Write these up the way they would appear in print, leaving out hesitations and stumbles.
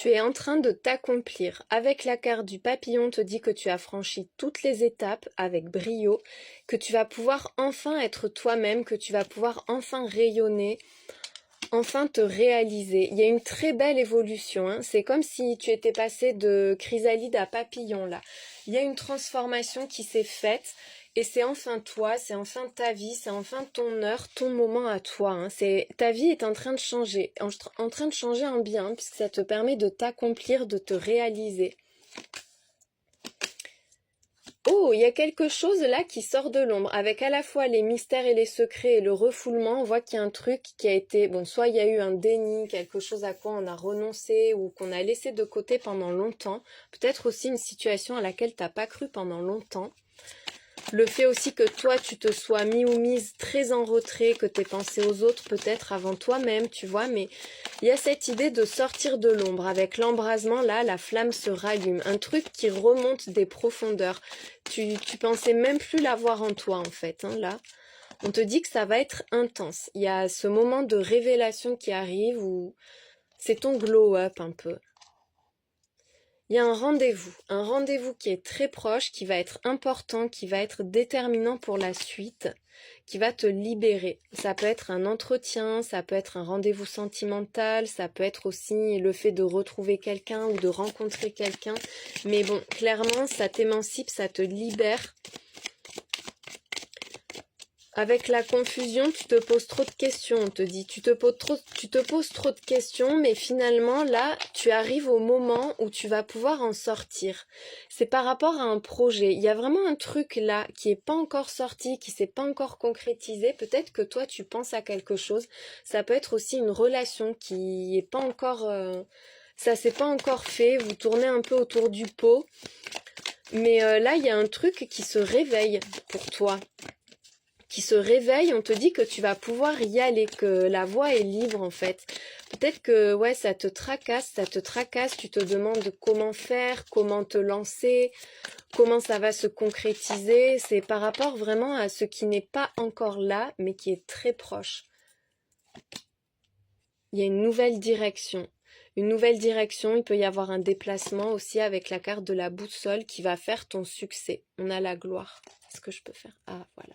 Tu es en train de t'accomplir. Avec la carte du papillon, on te dit que tu as franchi toutes les étapes avec brio, que tu vas pouvoir enfin être toi-même, que tu vas pouvoir enfin rayonner, enfin te réaliser. Il y a une très belle évolution, hein. C'est comme si tu étais passé de chrysalide à papillon là. Il y a une transformation qui s'est faite. Et c'est enfin toi, c'est enfin ta vie, c'est enfin ton heure, ton moment à toi, hein. Ta vie est en train de changer, en train de changer en bien, puisque ça te permet de t'accomplir, de te réaliser. Oh, il y a quelque chose là qui sort de l'ombre, avec à la fois les mystères et les secrets et le refoulement. On voit qu'il y a un truc qui a été, bon, soit il y a eu un déni, quelque chose à quoi on a renoncé ou qu'on a laissé de côté pendant longtemps. Peut-être aussi une situation à laquelle t'as pas cru pendant longtemps. Le fait aussi que toi, tu te sois mis ou mise très en retrait, que t'aies pensé aux autres peut-être avant toi-même, tu vois, mais il y a cette idée de sortir de l'ombre. Avec l'embrasement, là, la flamme se rallume. Un truc qui remonte des profondeurs. Tu pensais même plus l'avoir en toi, en fait, hein, là. On te dit que ça va être intense. Il y a ce moment de révélation qui arrive où c'est ton glow-up un peu. Il y a un rendez-vous qui est très proche, qui va être important, qui va être déterminant pour la suite, qui va te libérer. Ça peut être un entretien, ça peut être un rendez-vous sentimental, ça peut être aussi le fait de retrouver quelqu'un ou de rencontrer quelqu'un. Mais bon, clairement, ça t'émancipe, ça te libère. Avec la confusion, tu te poses trop de questions, on te dit. Tu te poses trop de questions, mais finalement, là, tu arrives au moment où tu vas pouvoir en sortir. C'est par rapport à un projet. Il y a vraiment un truc là qui est pas encore sorti, qui s'est pas encore concrétisé. Peut-être que toi, tu penses à quelque chose. Ça peut être aussi une relation qui est pas encore... ça s'est pas encore fait. Vous tournez un peu autour du pot. Mais là, il y a un truc qui se réveille pour toi. Qui se réveille, on te dit que tu vas pouvoir y aller, que la voie est libre en fait. Peut-être que ouais, ça te tracasse, tu te demandes comment faire, comment te lancer, comment ça va se concrétiser. C'est par rapport vraiment à ce qui n'est pas encore là, mais qui est très proche. Il y a une nouvelle direction. Une nouvelle direction, il peut y avoir un déplacement aussi avec la carte de la boussole qui va faire ton succès. On a la gloire. Est-ce que je peux faire? Ah, voilà.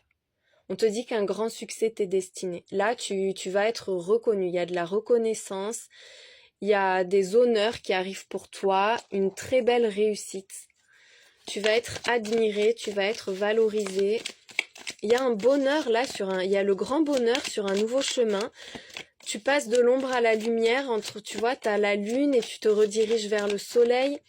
On te dit qu'un grand succès t'est destiné. Là, tu vas être reconnu. Il y a de la reconnaissance. Il y a des honneurs qui arrivent pour toi. Une très belle réussite. Tu vas être admiré. Tu vas être valorisé. Il y a un bonheur là il y a le grand bonheur sur un nouveau chemin. Tu passes de l'ombre à la lumière. Tu vois, tu as la lune et tu te rediriges vers le soleil.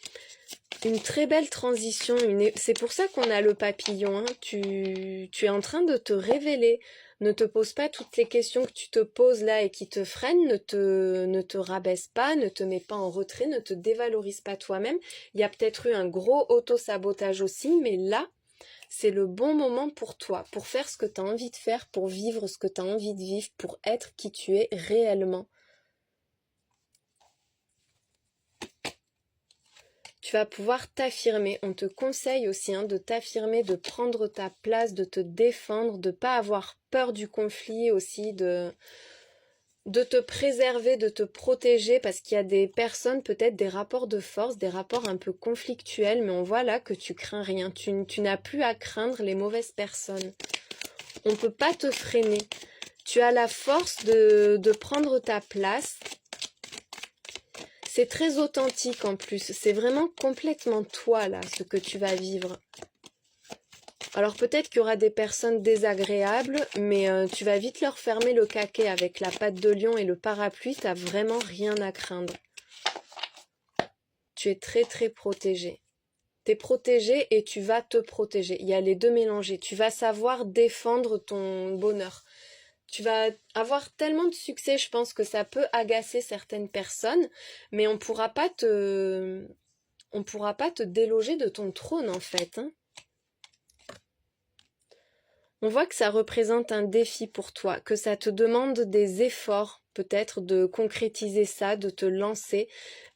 Une très belle transition, c'est pour ça qu'on a le papillon, hein. Tu es en train de te révéler. Ne te pose pas toutes les questions que tu te poses là et qui te freinent, ne te rabaisse pas, ne te mets pas en retrait, ne te dévalorise pas toi-même. Il y a peut-être eu un gros auto-sabotage aussi, mais là, c'est le bon moment pour toi, pour faire ce que tu as envie de faire, pour vivre ce que tu as envie de vivre, pour être qui tu es réellement. Tu vas pouvoir t'affirmer. On te conseille aussi de t'affirmer, de prendre ta place, de te défendre, de ne pas avoir peur du conflit aussi, de te préserver, de te protéger, parce qu'il y a des personnes, peut-être des rapports de force, des rapports un peu conflictuels, mais on voit là que tu crains rien. Tu n'as plus à craindre les mauvaises personnes. On ne peut pas te freiner. Tu as la force de prendre ta place. C'est très authentique en plus, c'est vraiment complètement toi là, ce que tu vas vivre. Alors peut-être qu'il y aura des personnes désagréables, mais tu vas vite leur fermer le caquet avec la patte de lion et le parapluie, t'as vraiment rien à craindre. Tu es très très protégé. T'es protégé et tu vas te protéger, il y a les deux mélangés. Tu vas savoir défendre ton bonheur. Tu vas avoir tellement de succès, je pense que ça peut agacer certaines personnes, mais on pourra pas te déloger de ton trône en fait, hein. On voit que ça représente un défi pour toi, que ça te demande des efforts, peut-être de concrétiser ça, de te lancer,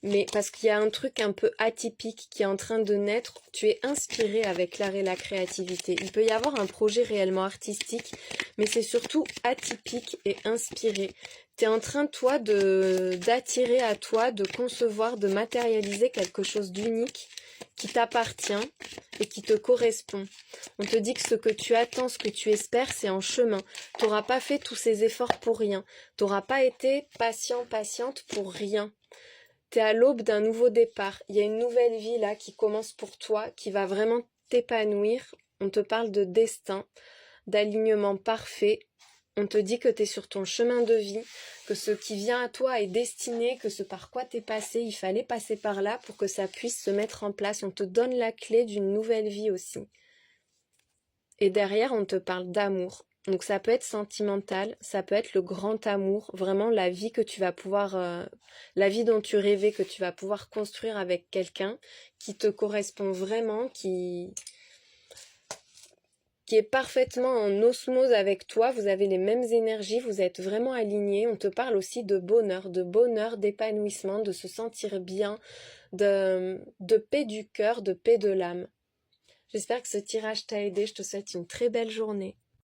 mais parce qu'il y a un truc un peu atypique qui est en train de naître, tu es inspiré avec l'art et la créativité. Il peut y avoir un projet réellement artistique, mais c'est surtout atypique et inspiré. Tu es en train, toi, d'attirer à toi, de concevoir, de matérialiser quelque chose d'unique qui t'appartient et qui te correspond. On te dit que ce que tu attends, ce que tu espères, c'est en chemin. Tu n'auras pas fait tous ces efforts pour rien. Tu n'auras pas été patient, patiente pour rien. Tu es à l'aube d'un nouveau départ. Il y a une nouvelle vie là qui commence pour toi, qui va vraiment t'épanouir. On te parle de destin, d'alignement parfait. On te dit que tu es sur ton chemin de vie, que ce qui vient à toi est destiné, que ce par quoi tu es passé, il fallait passer par là pour que ça puisse se mettre en place. On te donne la clé d'une nouvelle vie aussi. Et derrière, on te parle d'amour. Donc ça peut être sentimental, ça peut être le grand amour, vraiment la vie que tu vas pouvoir, la vie dont tu rêvais, que tu vas pouvoir construire avec quelqu'un qui te correspond vraiment, qui est parfaitement en osmose avec toi, vous avez les mêmes énergies, vous êtes vraiment alignés. On te parle aussi de bonheur, d'épanouissement, de se sentir bien, de paix du cœur, de paix de l'âme. J'espère que ce tirage t'a aidé, je te souhaite une très belle journée.